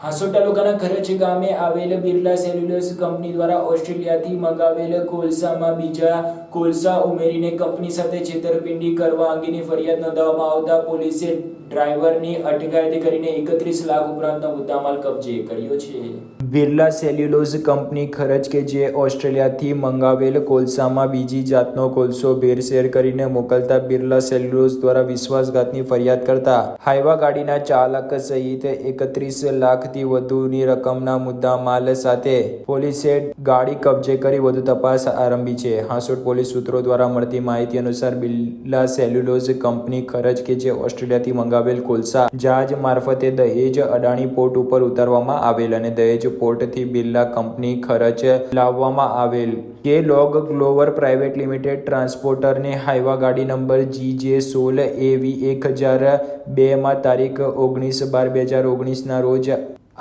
હાસોડ તાલુકાના ખરચ ગામે આવેલ બિરલા સેલ્યુલોઝ કંપની દ્વારા ઓસ્ટ્રેલિયાથી મંગાવેલ કોલસામાં બીજા કોલસા ઉમેરીને કંપની સાથે છેતરપિંડી કરવા અંગેની ફરિયાદ નોંધવામાં આવતા પોલીસે ડ્રાઈવરની અટકાયત કરીને 31 લાખ ઉપરાંતનો મુદ્દામાલ કબજે કર્યો છે. બિરલા સેલ્યુલોઝ કંપની ખરચ કે જે ઓસ્ટ્રેલિયાથી મંગાવેલ કોલસામાં બીજી જાતનો કોલસો ભેળસેળ કરીને મોકલતા બિરલા સેલ્યુલોઝ દ્વારા વિશ્વાસઘાતની ફરિયાદ કરતા હાઈવા ગાડીના ચાલક સહિત 31 લાખથી વધુની રકમના મુદ્દામાલ સાથે પોલીસે ગાડી કબજે કરી વધુ તપાસ આરંભી છે. હાસોડ પોલીસ સૂત્રો દ્વારા મળતી માહિતી અનુસાર બિરલા સેલ્યુલોઝ કંપની ખરચ કે જે ઓસ્ટ્રેલિયાથી મંગાવેલ કોલસા જહાજ મારફતે દહેજ અડાણી પોર્ટ ઉપર ઉતારવામાં આવેલ અને દહેજ પોર્ટથી બિરલા કંપની ખરચ લાવવામાં આવેલ કે લોગ ગ્લોવર પ્રાઇવેટ લિમિટેડ ટ્રાન્સપોર્ટરને હાઈવા ગાડી નંબર GJ16AV1002 માં તારીખ 19/12/2019 ના રોજ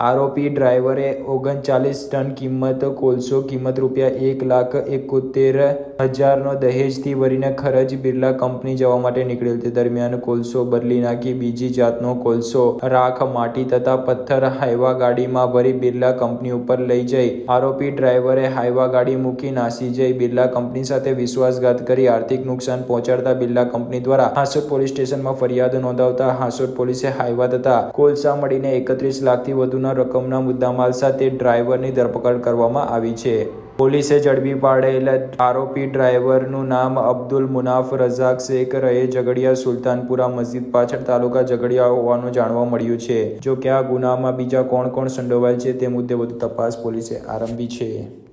આરોપી ડ્રાઈવરે 39 ટન કિંમત કોલસો કિંમત ₹1,71,000 નો દહેજથી ભરીને ખરચ બિરલા કંપની જવા માટે નીકળેલ. તે દરમિયાન કોલસો બદલી નાખી બીજી જાતનો કોલસો રાખ માટી તથા પથ્થર હાઈવા ગાડીમાં ભરી બિરલા કંપની ઉપર લઈ જઈ આરોપી ડ્રાઈવરે હાઈવા ગાડી મૂકી નાસી જઈ બિરલા કંપની સાથે વિશ્વાસઘાત કરી આર્થિક નુકસાન પહોંચાડતા બિરલા કંપની દ્વારા હાસોડ પોલીસ સ્ટેશનમાં ફરિયાદ નોંધાવતા હાસોડ પોલીસે હાઈવા તથા કોલસા મળીને 31 લાખથી વધુ રકમના મુદ્દામાલ સાથે ડ્રાઈવરની ધરપકડ કરવામાં આવી છે. પોલીસે ઝડપી પાડેલ આરોપી ડ્રાઈવરનું નામ અબ્દુલ મુનાફ રઝાક શેખ રહે ઝઘડિયા સુલતાનપુરા મસ્જિદ પાછળ તાલુકા ઝઘડિયા હોવાનું જાણવા મળ્યું છે. જો કે આ ગુનામાં બીજા કોણ સંડોવાયેલ છે તે મુદ્દે વધુ તપાસ પોલીસે આરંભી છે.